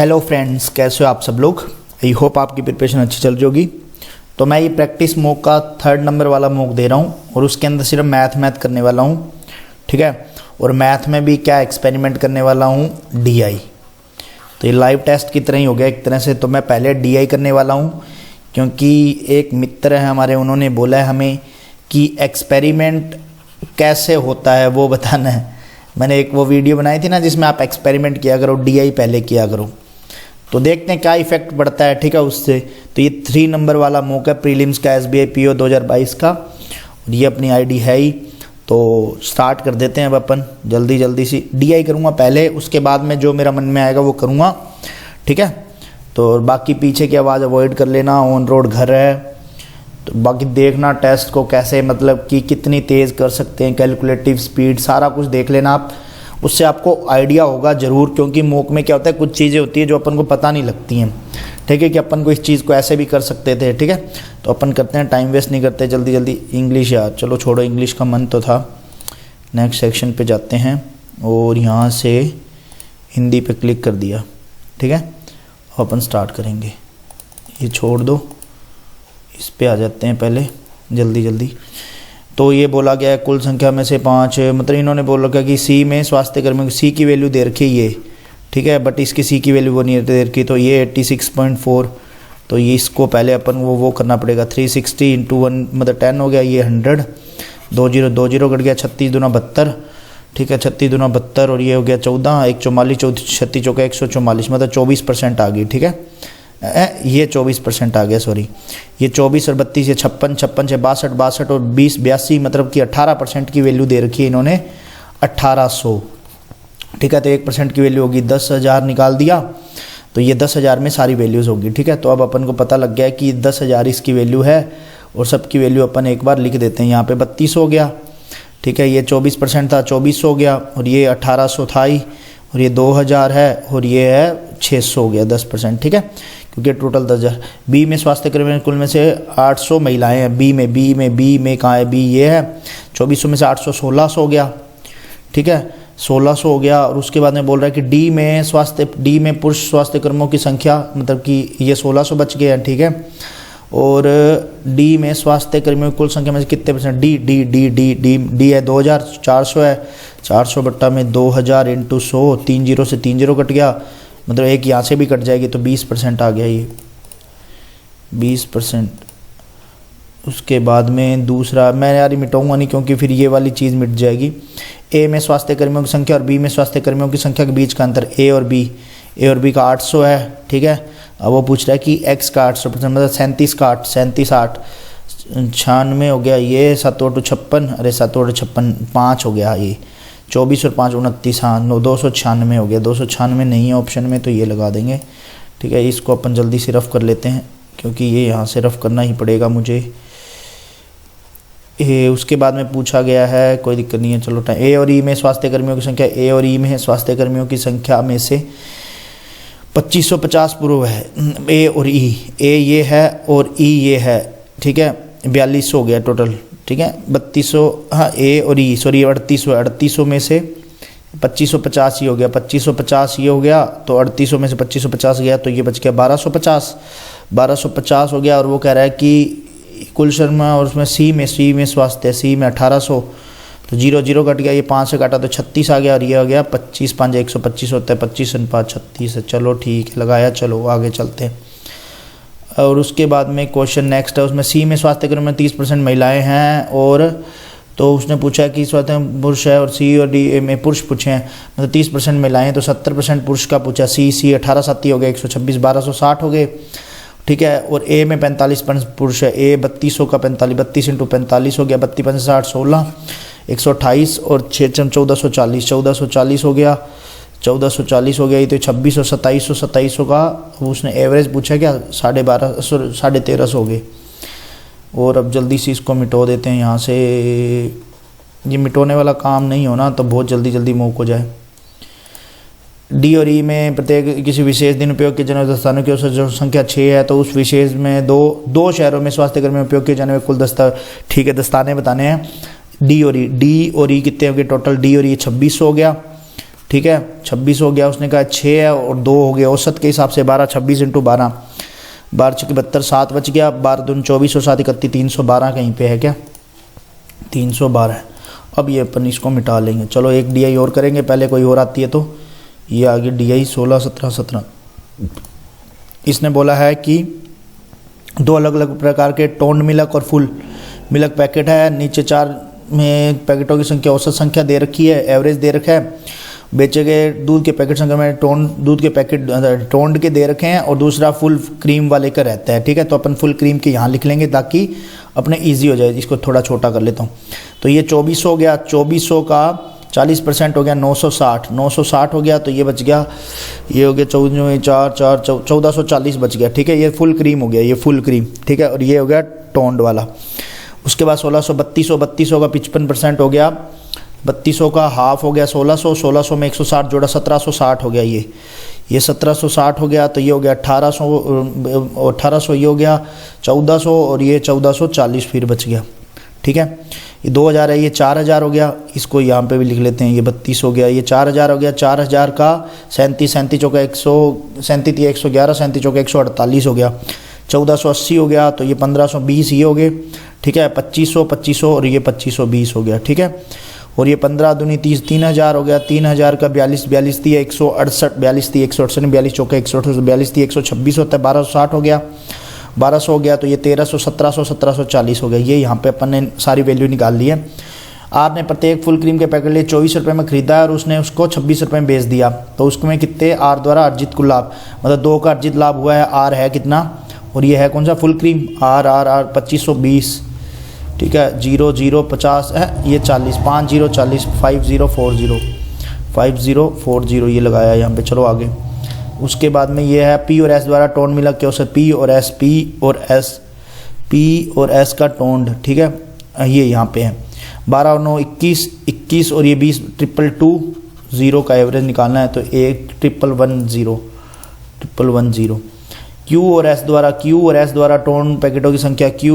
Hello friends, कैसे हो आप सब लोग। आई होप आपकी प्रिपरेशन अच्छी चल रही होगी। तो मैं ये प्रैक्टिस मॉक का 3rd नंबर वाला मॉक दे रहा हूँ और उसके अंदर सिर्फ मैथ करने वाला हूँ, ठीक है। और मैथ में भी क्या एक्सपेरिमेंट करने वाला हूँ, DI। तो ये लाइव टेस्ट की तरह ही हो गया एक तरह से। तो मैं पहले DI करने वाला हूँ क्योंकि एक मित्र है हमारे, उन्होंने बोला है हमें कि एक्सपेरिमेंट कैसे होता है वो बताना है। मैंने एक वो वीडियो बनाई थी ना जिसमें आप एक्सपेरिमेंट किया करो, DI पहले किया करो। तो देखते हैं क्या इफेक्ट पड़ता है, ठीक है, उससे। तो ये 3 नंबर वाला मॉक है प्रीलिम्स का, SBI PO 2022 का। और ये अपनी ID है ही। तो स्टार्ट कर देते हैं अब अपन जल्दी सी। DI करूँगा पहले, उसके बाद में जो मेरा मन में आएगा वो करूँगा, ठीक है। तो बाकी पीछे की आवाज़ अवॉइड कर लेना, ऑन रोड घर है। तो बाकी देखना टेस्ट को कैसे, मतलब कि कितनी तेज़ कर सकते हैं, कैलकुलेटिव स्पीड, सारा कुछ देख लेना आप। उससे आपको आइडिया होगा ज़रूर, क्योंकि मॉक में क्या होता है, कुछ चीज़ें होती है जो अपन को पता नहीं लगती हैं, ठीक है, कि अपन को इस चीज़ को ऐसे भी कर सकते थे, ठीक है। तो अपन करते हैं, टाइम वेस्ट नहीं करते, जल्दी इंग्लिश। यार चलो छोड़ो, इंग्लिश का मन तो था। नेक्स्ट सेक्शन पे जाते हैं और यहाँ से हिंदी पे क्लिक कर दिया, ठीक है। अपन स्टार्ट करेंगे, ये छोड़ दो, इस पे आ जाते हैं पहले जल्दी। तो ये बोला गया है कुल संख्या में से 5, मतलब इन्होंने बोला क्या कि सी में स्वास्थ्य कर्मियों की सी की वैल्यू दे रखी है ये, ठीक है, बट इसकी सी की वैल्यू वो नहीं दे रखी। तो ये 86.4, तो ये इसको पहले अपन वो करना पड़ेगा। 360 × 1 मतलब 10 हो गया, ये 100, 20 कट गया, 36 दूना 72, ठीक है, 36 दूना 72, और ये हो गया 14, 1 44, 36 चौका 144, मतलब 24% आ गई, ठीक है। ये 24% आ गया, सॉरी, ये 24 और 32, ये 56, 56 से 62 और 20 82, मतलब कि 18% की वैल्यू दे रखी है इन्होंने, 1800, ठीक है। तो 1% की वैल्यू होगी 10,000, निकाल दिया। तो ये 10,000 में सारी वैल्यूज़ होगी, ठीक है। तो अब अपन को पता लग गया कि 10,000 इसकी वैल्यू है, और सबकी वैल्यू अपन एक बार लिख देते हैं। यहाँ पे 32 हो गया, ठीक है, ये 24% था, 24 हो गया, और ये 1800 था ही, और ये 2000 है, और ये है 600 हो गया, 10%, ठीक है, क्योंकि टोटल 10,000। बी में स्वास्थ्य कर्मी कुल में से 800 महिलाएं हैं। बी में कहाँ है, बी ये है। 2400 में से 800 1600 हो गया, ठीक है, 1600 हो गया। और उसके बाद में बोल रहा है कि डी में पुरुष स्वास्थ्य कर्मियों की संख्या, मतलब कि ये 1600 बच गए हैं, ठीक है। और डी में स्वास्थ्य कर्मियों की कुल संख्या में से कितने परसेंट, डी है 2400 है, 400 बट्टा में 2000 × 100, 3 0 से 3 0 कट गया, मतलब एक यहाँ से भी कट जाएगी, तो 20% आ गया, ये 20%। उसके बाद में दूसरा मैं यार मिटाऊंगा नहीं, क्योंकि फिर ये वाली चीज़ मिट जाएगी। ए में स्वास्थ्य कर्मियों की संख्या और बी में स्वास्थ्य कर्मियों की संख्या के बीच का अंतर, ए और बी का 800 है, ठीक है। अब वो पूछ रहा है कि एक्स का 800%, मतलब 37 का 8, 37 8 96 हो गया, ये 7 8 56, अरे 7 8 56 5 हो गया, ये 24 और 5 29, हाँ 296 हो गया। 296 नहीं है ऑप्शन में, तो ये लगा देंगे, ठीक है। इसको अपन जल्दी से रफ कर लेते हैं, क्योंकि ये यहाँ से रफ करना ही पड़ेगा मुझे। उसके बाद में पूछा गया है, कोई दिक्कत नहीं है, चलो ए और ई में स्वास्थ्य कर्मियों की संख्या, ए और ई में है स्वास्थ्य कर्मियों की संख्या में से 2550 पूर्व है। ए और ई, ए ये है और ई ये है, ठीक है, 4200 हो गया टोटल, ठीक है, 3200, हाँ ए और ई, सॉरी 3800 में से 2550 ही हो गया, 2550 ये हो गया, तो 3800 में से 2550 गया, तो ये बच गया 1250 हो गया। और वो कह रहा है कि कुल शर्मा, और उसमें सी में स्वास्थ्य, सी में 1800, तो 0 0 कट गया, ये 5 से काटा तो 36 आ गया, और ये आ गया 25 5 125 होता है, 25 और 5 36 है, चलो ठीक है, लगाया, चलो आगे चलते हैं। और उसके बाद में क्वेश्चन नेक्स्ट है, उसमें सी में स्वास्थ्य कर्मी में 30% महिलाएं हैं, और तो उसने पूछा है कि स्वास्थ्य पुरुष है, और सी और डी में पुरुष पूछे हैं, मतलब 30% महिलाएं हैं, तो 70% पुरुष का पूछा। सी 18 7 हो गया, 126 1260 हो गए, ठीक है। और ए में 45% पुरुष है, ए 3200 का 45, 32 × 45 हो गया, 32 5 60 16 128, और 6 1440 हो गया, 1440 हो गया, ये तो 26 और 2700 का उसने एवरेज पूछा, क्या 12.5 13.5 हो गए। और अब जल्दी से इसको मिटो देते हैं यहाँ से, ये मिटोने वाला काम नहीं होना तो बहुत जल्दी मौक हो जाए। डी और ई में प्रत्येक किसी विशेष दिन उपयोग किए जाने वाले दस्तानों की जो संख्या 6 है, तो उस विशेष में दो शहरों में स्वास्थ्य कर्मी में उपयोग किए जाने वाले कुल ठीक है, दस्ताने बताने हैं। डी और ई कितने हो गए टोटल, डी और ई 2600 हो गया, ठीक है 26 हो गया, उसने कहा 6 है और 2 हो गया, औसत के हिसाब से 12, 26 इंटू 12, 12 छक्के 72, 7 बच गया, 12 दूनी 24 और 7 31, 312 कहीं पे है क्या, 312 है। अब ये अपन इसको मिटा लेंगे। चलो एक DI और करेंगे, पहले कोई और आती है तो ये आगे DI 16, 17, 17। इसने बोला है कि 2 अलग अलग प्रकार के टोन्ड मिल्क और फुल मिल्क पैकेट है, नीचे 4 में पैकेटों की संख्या, औसत संख्या दे रखी है, एवरेज दे रखा है, बेचे गए दूध के पैकेट संख्या में दूध के पैकेट टोन्ड के दे रखे हैं और दूसरा फुल क्रीम वाले का रहता है। ठीक है, तो अपन फुल क्रीम के यहाँ लिख लेंगे ताकि अपने ईजी हो जाए। इसको थोड़ा छोटा कर लेता हूँ। तो ये 2400 हो गया, 2400 का 40% हो गया 960, 960 हो गया, तो ये बच गया, ये हो गया 1440 बच गया। ठीक है, ये फुल क्रीम हो गया, ये फुल क्रीम। ठीक है, और ये हो गया टोन्ड वाला। उसके बाद 1600, 3200 का 55% हो गया, 3200 का हाफ हो गया 1600, 1600 में 160 जोड़ा 1760 हो गया, ये 1760 हो गया, तो ये हो गया 1800 ये हो गया 1400 और ये 1440 फिर बच गया। ठीक है, ये 2000 है, ये 4000 हो गया, इसको यहाँ पे भी लिख लेते हैं, ये 32 हो गया, ये 4000 हो गया, 4000 का 37 चौका 137 111, 37 चौका 148 हो गया, 1480 हो गया, तो ये 1520 ये हो गए। ठीक है, 2500 और ये 2520 हो गया। ठीक है, और ये 15 दूनी 30, 3000 हो गया, 3000 का 42 थी 168, 42 थी 168, 42 चौका 168, 42 थी 126 होता है, 1260 हो गया, 1200 हो गया, तो ये 1300, 1700, 1740 हो गया। ये यहाँ पे अपन ने सारी वैल्यू निकाल ली है। आपने प्रत्येक फुल क्रीम के पैकेट लिए 24 रुपये में खरीदा है और उसने उसको 26 रुपये में बेच दिया, तो उसमें कितने R द्वारा अर्जित कुल लाभ, मतलब 2 का अर्जित लाभ हुआ है। R है कितना, और ये है कौन सा, फुल क्रीम, R 2520। ठीक है, 00 50 है, ये 40, 50 40, 5040 ये लगाया यहाँ पे। चलो आगे, उसके बाद में ये है P और S द्वारा टोन्ड मिल्क के औसत, P और S का टोन्ड। ठीक है, ये यहाँ पे है 12 और 9 21 और ये 20, 222 का एवरेज निकालना है, तो 11110 Q और S द्वारा टोन्ड पैकेटों की संख्या, Q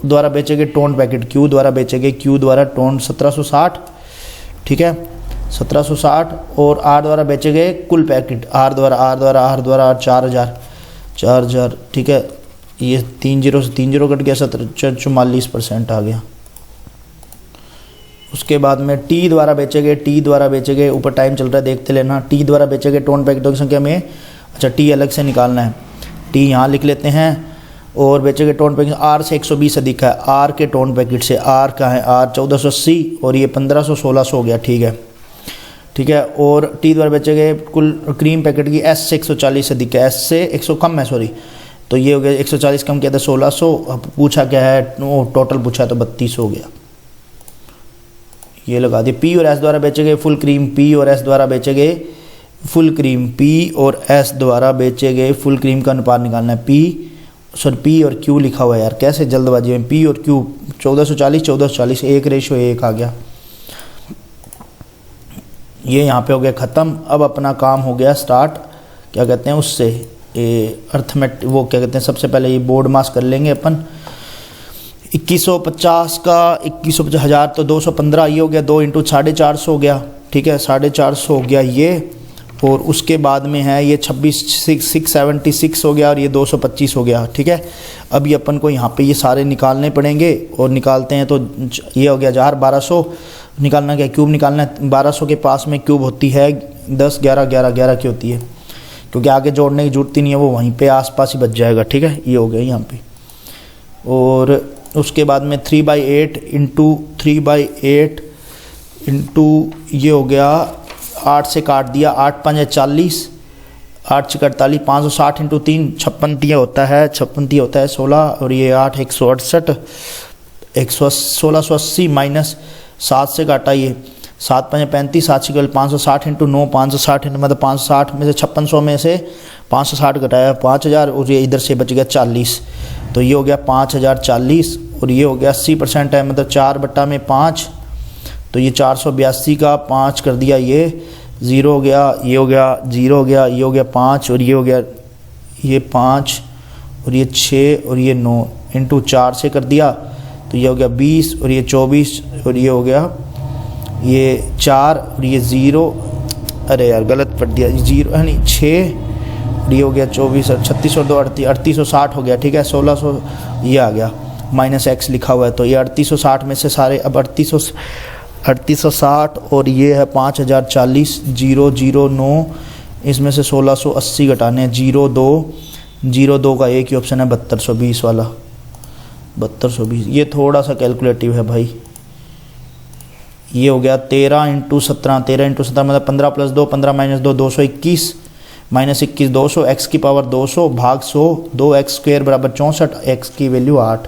द्वारा बेचे गए टोन्ड पैकेट, Q द्वारा टोन्ड 1760। ठीक है, 1760 और R द्वारा बेचे गए कुल पैकेट, R द्वारा 4000। ठीक है, ये 30 से 30 कट गया, 44% आ गया। उसके बाद में T द्वारा बेचे गए, ऊपर टाइम चल रहा है देखते लेना, T द्वारा बेचे गए टोन्ड पैकेटों की संख्या में, अच्छा T अलग से निकालना है, T यहाँ लिख लेते हैं, और बेचे गए टोन्ड पैकेट R से 120 अधिक है, R के टोन्ड पैकेट से, R का है R 1480 और ये 1500 1600 हो गया। ठीक है, और T द्वारा बेचे गए कुल क्रीम पैकेट की S से 140 अधिक है, S से 100 कम है, सॉरी, तो ये हो गया 140 कम किया था 1600, पूछा क्या है, टोटल पूछा तो 32 हो गया, ये लगा दिया। P और S द्वारा बेचे गए फुल क्रीम, P और S द्वारा बेचे गए फुल क्रीम का अनुपात निकालना है। P और Q लिखा हुआ है यार, कैसे जल्दबाजी में, P और Q 1440 1:1 आ गया। ये यहाँ पे हो गया ख़त्म। अब अपना काम हो गया स्टार्ट, क्या कहते हैं उससे, अर्थमेट, वो क्या कहते हैं, सबसे पहले ये बोर्ड मास कर लेंगे अपन। 2150 का 2150 तो 215 ये हो गया, 2 × 450 हो गया। ठीक है, 450 हो गया ये, और उसके बाद में है ये 676 हो गया और ये 225 हो गया। ठीक है, अब ये अपन को यहाँ पे ये सारे निकालने पड़ेंगे, और निकालते हैं तो ये हो गया 1200 निकालना, क्या क्यूब निकालना है। 1200 के पास में क्यूब होती है 10 11 11 11 की होती है, क्योंकि आगे जोड़ने की जरूरत ही नहीं है, वो वहीं पे आसपास ही बच जाएगा। ठीक है, ये हो गया यहाँ पे। और उसके बाद में 3/8 इंटू 3/8 इंटू ये हो गया 8 से काट दिया, 8 5 40, 8 से 48, 560 इंटू 3 56 होता है 16, और ये 8 168 1680 माइनस 7 से काटा, ये 7 5 35, 7 से 560 इंटू 9 560 मतलब 560 में से 5600 में से 560 घटाया 5000, और ये इधर से बच गया 40, तो ये हो गया 5040, और ये हो गया 80% है, मतलब 4/5, तो ये 482 का 5 कर दिया, ये 0 हो गया, ये हो गया 0 हो गया, ये हो गया 5, और ये हो गया ये 5, और ये 6, और ये 9 इंटू 4 से कर दिया, तो ये हो गया 20, और ये 24, और ये हो गया ये 4, और ये 0 अरे यार गलत पढ़ दिया, 0 नहीं 6, ये हो गया 24 और 36 और 2 3860 हो गया, ठीक है। 1600 ये आ गया, माइनस एक्स लिखा हुआ है, तो ये 3860 में से सारे अब 3860 और ये है 5040, 009, इसमें से 1680 घटाने हैं, 02 का एक ही ऑप्शन है 7220 वाला, 7220। ये थोड़ा सा कैलकुलेटिव है भाई। ये हो गया 13 × 17, 13 × 17 मतलब 15 + 2, 15 - 2 221, -21 200, x की पावर 200 भाग 100, 2x² बराबर 64, x की वैल्यू 8।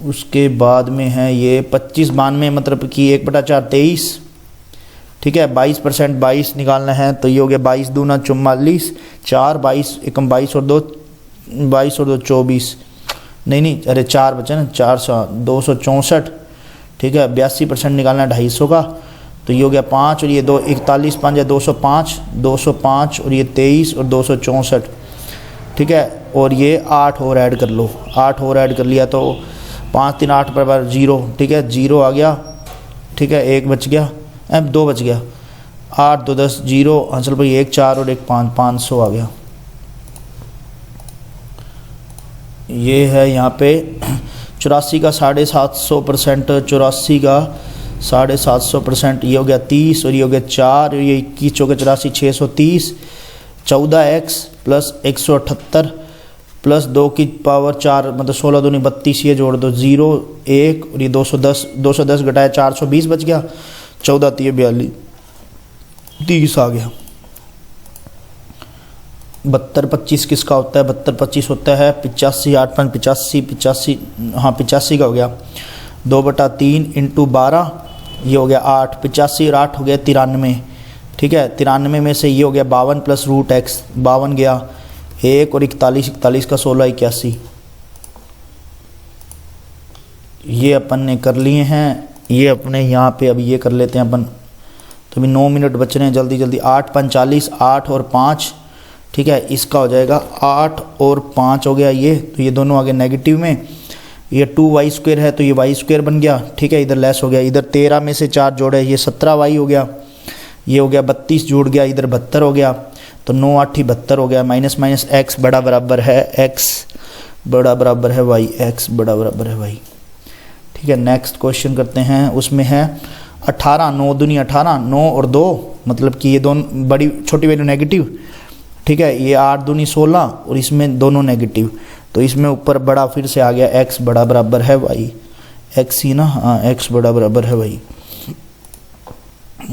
उसके बाद में है ये 25 92 मतलब कि 1/4 23, ठीक है। 22% 22 निकालना है, तो ये हो गया 22 दूना 44, 4 22 एकम 22 और 2 24, नहीं अरे 4 बचे ना, 264, ठीक है। 82% निकालना है 250 का, तो ये हो गया 5 और ये 2 41 5 या 205 और ये 23 और 264, ठीक है। और ये 8 और ऐड कर लो, 8 और ऐड कर लिया तो 5 3 8 बराबर 0, ठीक है। 0 आ गया, ठीक है। 1 बच गया, 2 बच गया, 8 2 10 0, आंसर भाई 1 4 और 1 5, 500 आ गया। ये है यहाँ पे 84 का 750%, 84 का 750%, ये हो गया 30 और ये हो गया 4 और ये 21 चौके 84 630, 14x + 178 + 2 की पावर 4 मतलब 16 दूनी 32, ये जोड़ दो 0 1 और ये 210 घटाया 420 बच गया, 14 3 42 30 आ गया। 72 25 किसका होता है? 72 25 होता है 85 8 5 85, हाँ 85 का हो गया 2/3 × 12, ये हो गया 8, 85 और 8 हो गया 93, ठीक है। 93 में से ये हो गया 52 + √x, 52 गया 1 और 41 का 16 81, ये अपन ने कर लिए हैं। ये अपने यहाँ पे अभी ये कर लेते हैं अपन, तो अभी 9 मिनट बच रहे हैं, जल्दी जल्दी। 8 5 40, 8 और 5, ठीक है। इसका हो जाएगा 8 और 5 हो गया ये, तो ये दोनों आगे नेगेटिव में, ये 2y² है तो ये y² बन गया, ठीक है। इधर लेस हो गया, इधर 13 में से 4 जोड़े ये 17y हो गया, ये हो गया 32 जुड़ गया, इधर 72 हो गया, तो 9 8 72 हो गया, माइनस x बड़ा बराबर है x बड़ा बराबर है y, x बड़ा बराबर है y, ठीक है। नेक्स्ट क्वेश्चन करते हैं, उसमें है 18 9 दूनी 18, 9 और 2 मतलब कि ये दोनों बड़ी छोटी वैल्यू नेगेटिव, ठीक है। ये 8 दूनी 16 और इसमें दोनों नेगेटिव, तो इसमें ऊपर बड़ा फिर से आ गया x बड़ा बराबर है y, x ही ना, हाँ x बड़ा बराबर है y।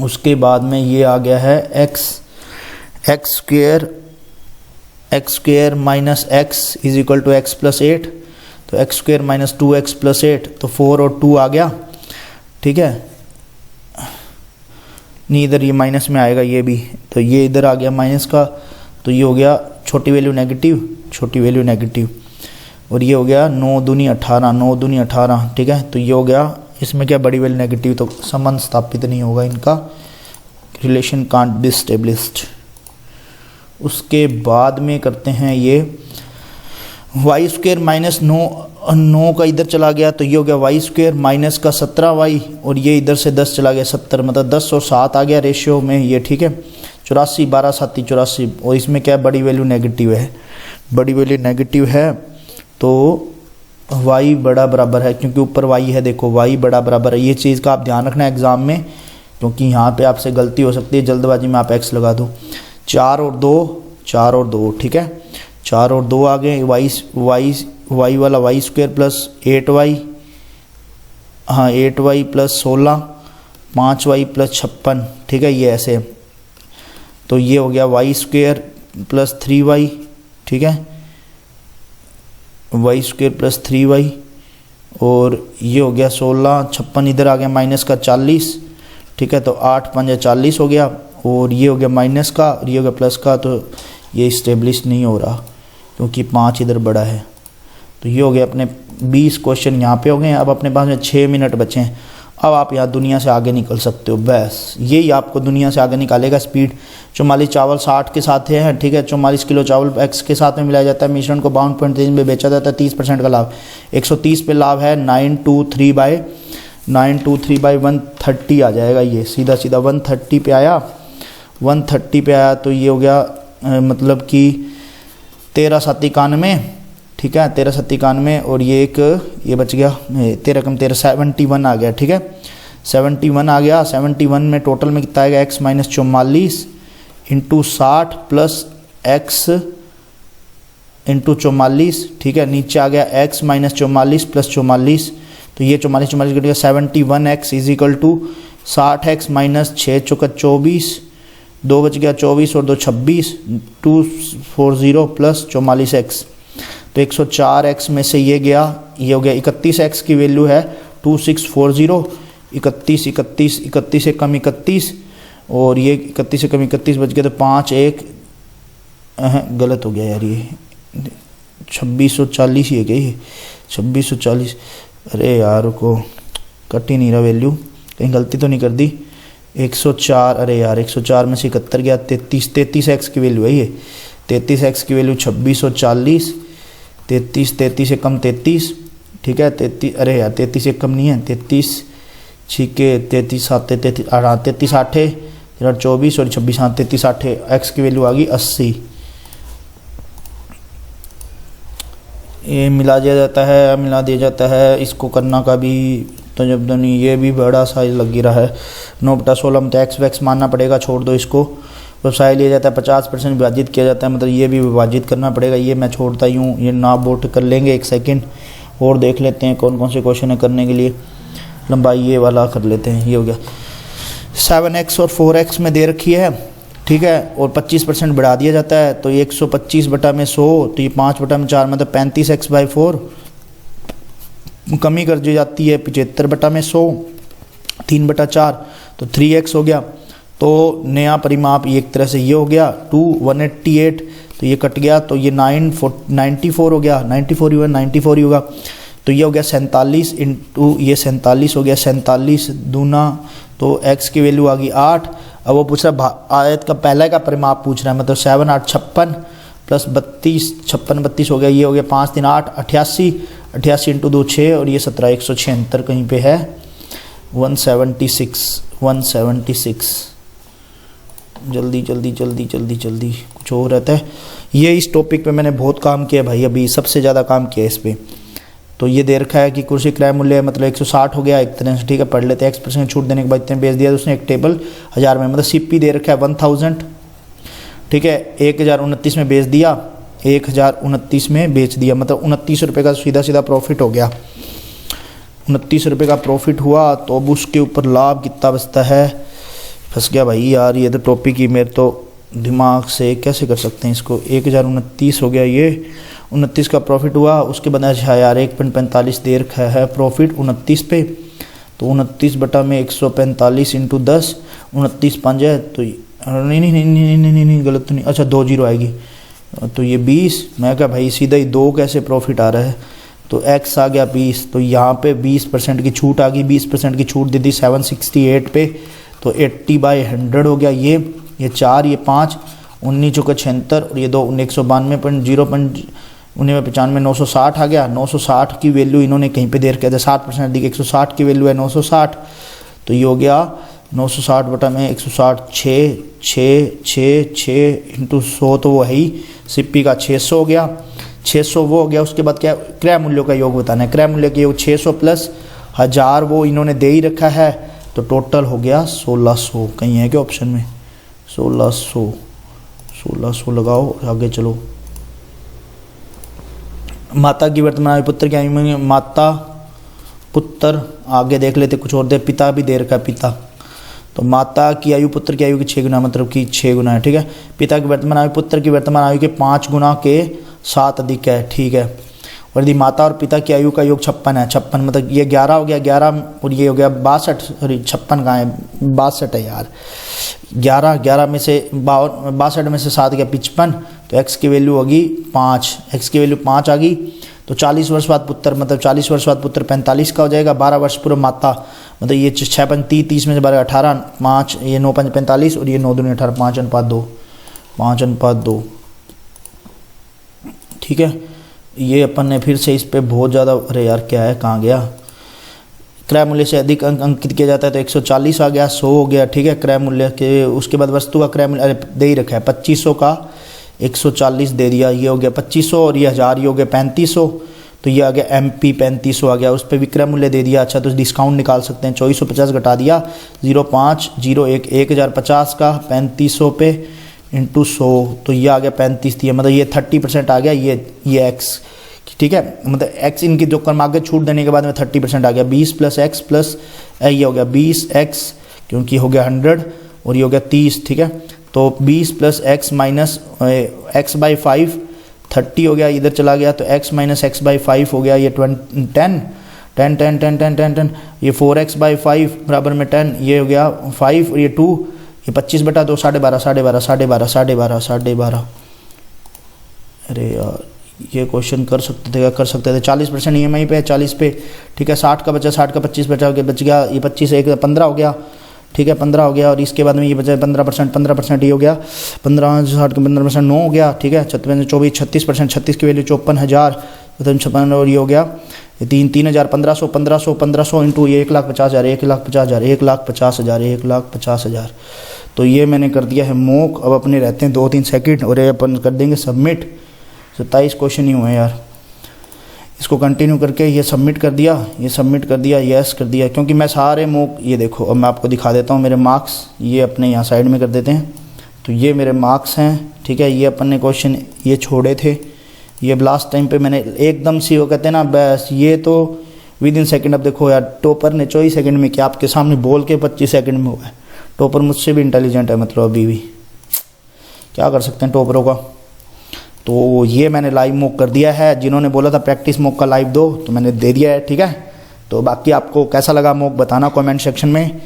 उसके बाद में ये आ गया है x² - x = x + 8, तो x² - 2x + 8, तो 4 और 2 आ गया, ठीक है। नहीं इधर ये माइनस में आएगा ये भी, तो ये इधर आ गया माइनस का, तो ये हो गया छोटी वैल्यू नेगेटिव, और ये हो गया 9 दूनी 18, ठीक है। तो ये हो गया, इसमें क्या बड़ी वैल्यू नेगेटिव, तो संबंध स्थापित नहीं होगा इनका, रिलेशन कांट बी एस्टेब्लिश्ड। उसके बाद में करते हैं ये y² - 9 का इधर चला गया, तो ये हो गया y² माइनस का 17y, और ये इधर से 10 चला गया 70, मतलब 10 और 7 आ गया रेशियो में ये, ठीक है। 84 12 7 84, और इसमें क्या बड़ी वैल्यू नेगेटिव है, तो y बड़ा बराबर है, क्योंकि ऊपर y है, देखो y बड़ा बराबर है। ये चीज़ का आप ध्यान रखना एग्ज़ाम में, क्योंकि यहाँ पे आपसे गलती हो सकती है, जल्दबाजी में आप x लगा दो। 4 और 2, ठीक है। 4 और 2 आ गए, y वाला y² + 8y, हाँ 8y + 16, 5y + 56, ठीक है। ये ऐसे, तो ये हो गया y² + 3y, ठीक है, y² + 3y, और ये हो गया 16 56, इधर आ गया माइनस का 40, ठीक है। तो 8 5 40 हो गया, और ये हो गया माइनस का, और ये हो गया प्लस का, तो ये इस्टेब्लिश नहीं हो रहा क्योंकि 5 इधर बड़ा है। तो ये हो गया अपने 20 क्वेश्चन यहाँ पे हो गए। अब अपने पास में 6 मिनट बचे हैं, अब आप यहाँ दुनिया से आगे निकल सकते हो, बस यही आपको दुनिया से आगे निकालेगा। स्पीड 44 चावल 60 के साथ है, ठीक है। 44 किलो चावल x के साथ में मिलाया जाता है, मिश्रण को 52.3 में बेचा जाता है, 30% का लाभ, 130 पे लाभ है, 923 923/130 आ जाएगा, ये सीधा सीधा 130 पे आया। 130 पे आया तो ये हो गया मतलब कि 13/7 ठीक है, 13/7 और ये एक ये बच गया 13 कम 13 71 आ गया। ठीक है, 71 आ गया। 71 में टोटल में कितना आएगा, x minus 44 into 60 plus x into 44। ठीक है, नीचे आ गया x माइनस 44 प्लस 44, तो ये 44 कट गया 71x is equal to 60x minus 6 चौका 24, 2 बच गया 24 और 2 26, 240 प्लस 44x, तो 104x में से ये गया, ये हो गया 31x की वैल्यू है 2640, 31 से कम 31 और ये 31 से कम 31 बच गया, तो 5 1 गलत हो गया यार, ये 2640 ही है क्या, ये 2640, अरे यार को कट ही नहीं रहा वैल्यू, कहीं गलती तो नहीं कर दी। 104, अरे यार 104 में से 71 गया, 33x की वैल्यू है ये, 33x की वैल्यू 2640, 33 से कम 33, ठीक है 33, अरे यार 33 से कम नहीं है, 33 छिके 33 7 33 33 8 24 और 26 हाँ 33 8, x की वैल्यू आ गई 80। ये मिला दिया जाता है, मिला दिया जाता है, इसको करना का भी तो जब नहीं, ये भी बड़ा साइज लग ही रहा है 9/16 में, तो एक्स वैक्स मानना पड़ेगा, छोड़ दो इसको। व्यवसाय लिया जाता है 50% विभाजित किया जाता है, मतलब ये भी विभाजित करना पड़ेगा, ये मैं छोड़ता ही हूँ, ये ना बोट कर लेंगे। एक सेकंड और देख लेते हैं कौन कौन से क्वेश्चन है करने के लिए। लंबाई ये वाला कर लेते हैं, ये हो गया 7x और 4x में दे रखी है, ठीक है, और 25% बढ़ा दिया जाता है, तो ये 125/100, तो ये 5/4 मतलब 35x/4, कमी कर दी जाती है 75/100, 3/4 तो 3x हो गया। तो नया परिमाप ये एक तरह से ये हो गया 188, तो ये कट गया, तो ये 94 हो गया, 94 ही होगा, तो ये हो गया 47 इंटू ये 47 हो गया, 47 दूना, तो x की वैल्यू आ गई 8। अब वो पूछ रहा आयत का पहले का परिमाप पूछ रहा है, मतलब 7 8 56 प्लस 32 56 32 हो गया, ये हो गया 5 3 8 88, 88 इंटू 2 6 और ये 17 176 कहीं पे है 176 जल्दी जल्दी जल्दी जल्दी जल्दी कुछ और रहता है। ये इस टॉपिक पे मैंने बहुत काम किया भाई, अभी सबसे ज़्यादा काम किया इस पर। तो ये दे रखा है कि कुर्सी किराया मूल्य मतलब 160 हो गया एक तरह से, ठीक है, पढ़ लेते हैं। x% छूट देने के बाद इतने बेच दिया, तो उसने एक टेबल 1000 में, मतलब CP दे रखा है 1000, ठीक है, 1029 में बेच दिया, 1029 में बेच दिया, मतलब 29 रुपये का सीधा सीधा प्रॉफिट हो गया, 29 रुपये का प्रॉफिट हुआ। तो अब उसके ऊपर लाभ कितना बचता है, फंस गया भाई यार, ये तो टॉपिक ही मेरे तो दिमाग से कैसे कर सकते हैं इसको। 1029 हो गया, ये 29 का प्रॉफिट हुआ, उसके बाद अच्छा यार 1.45 दे रखा है प्रॉफिट 29 पे, तो 29/145 इंटू 10, 29 5 है, तो नहीं गलत तो नहीं, अच्छा 2 0 आएगी, तो ये 20, मैं क्या भाई सीधा ही 2 कैसे प्रॉफिट आ रहा है, तो x आ गया 20, तो यहाँ पे 20% की छूट आ गई, 20% की छूट दे दी 768 पे, तो 80/100 हो गया, ये 4 ये 5 19 चौका 76 और ये 2 192.0.95 960 आ गया। 960 की वैल्यू इन्होंने कहीं पे दे रखा था 60% दी, 160 की वैल्यू है 960, तो ये हो गया 960/160 6 इंटू 100, तो वो है ही CP का 600 हो गया, 600 वो हो गया। उसके बाद क्या क्रय मूल्यों का योग बताना है, क्रय मूल्य का योग 600 प्लस 1000 वो इन्होंने दे ही रखा है, तो टोटल हो गया 1600, कहीं है क्या ऑप्शन में 1600 लगाओ, आगे चलो। माता की वर्तमान आयु पुत्र की आयु में, माता पुत्र आगे देख लेते कुछ और दे, पिता भी दे रखा है पिता, तो माता की आयु पुत्र की आयु की 6 गुना, मतलब कि 6 गुना है, ठीक है। पिता की वर्तमान आयु पुत्र की वर्तमान आयु के 5 गुना के 7 अधिक है, ठीक है। और यदि माता और पिता की आयु का योग 56 है, 56 मतलब ये 11 हो गया, 11 और ये हो गया 62, सॉरी 56 कहाँ है 62 है यार, 11 में से 62 में से 7 गया 55, तो x की वैल्यू होगी 5, x की वैल्यू 5 आ गई, तो 40 वर्ष बाद पुत्र, मतलब 40 वर्ष बाद पुत्र 45 का हो जाएगा, 12 वर्ष पूर्व माता, मतलब ये 6 5 30 में से 12 18 5, ये 9 5 45 और ये 9 2 18, 5:2, ठीक है। ये अपन ने फिर से इस पे बहुत ज़्यादा, अरे यार क्या है कहाँ गया, क्रय मूल्य से अधिक अंक अंकित किया जाता है तो 140 आ गया, 100 हो गया, ठीक है क्रय मूल्य के। उसके बाद वस्तु का क्रय मूल्य, अरे दे ही रखा है 2500 का 140 दे दिया, ये हो गया 2500 और ये 1000 ये हो गया 3500, तो ये आ गया MP 3500 आ गया। उस पर विक्रय मूल्य दे दिया, अच्छा तो डिस्काउंट निकाल सकते हैं, 2450 घटा दिया 0501 1050 का 3500 पे इंटू 100, तो ये आ गया 35 दिया, मतलब ये 30% आ गया, ये x, ठीक है, मतलब x इनकी जो कर्म आगे छूट देने के बाद में 30% आ गया। 20 + x प्लस ये हो गया 20x क्योंकि हो गया 100 और ये हो गया 30, ठीक है। तो 20 + x माइनस x/5 30 हो गया, इधर चला गया तो x माइनस x/5 हो गया, ये 10 ये 4x/5 बराबर में 10, ये हो गया 5 और ये 2, ये 25/2 12.5 अरे यार ये क्वेश्चन कर सकते थे, क्या कर सकते थे। 40% EMI पे है, 40 पे, ठीक है। 60 का बचा, 60 का 25 बचा बच गया, ये 25 एक 15 हो गया, ठीक है 15 हो गया। और इसके बाद में ये बचा 15% ये हो गया 15, 60 का 15% 9 हो गया, ठीक है। 56 24 36%, 36 की वैल्यू 54,000 56 और ये हो गया 3000 1500 इंटू ये 1,50,000 1,50,000 तो ये मैंने कर दिया है मॉक। अब अपने रहते हैं 2-3 सेकंड और ये अपन कर देंगे सबमिट। 27 क्वेश्चन ही हुए यार, इसको कंटिन्यू करके ये सबमिट कर दिया, यस कर दिया, क्योंकि मैं सारे मॉक, ये देखो अब मैं आपको दिखा देता हूँ मेरे मार्क्स, ये अपने यहाँ साइड में कर देते हैं, तो ये मेरे मार्क्स हैं, ठीक है। ये अपन ने क्वेश्चन ये छोड़े थे, ये लास्ट टाइम पे मैंने एकदम सी वो कहते हैं ना बस, ये तो विद इन सेकेंड। अब देखो यार टॉपर ने 24 सेकंड में किया, आपके सामने बोल के 25 सेकंड में हुआ है। टॉपर मुझसे भी इंटेलिजेंट है, मतलब अभी भी क्या कर सकते हैं टॉपरों का। तो ये मैंने लाइव मॉक कर दिया है, जिन्होंने बोला था प्रैक्टिस मॉक का लाइव दो तो मैंने दे दिया है, ठीक है। तो बाकी आपको कैसा लगा मॉक बताना कमेंट सेक्शन में,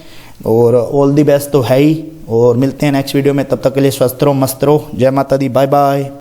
और ऑल दी बेस्ट तो है ही, और मिलते हैं नेक्स्ट वीडियो में। तब तक के लिए स्वस्थ रहो, मस्त रहो, जय माता दी, बाय बाय।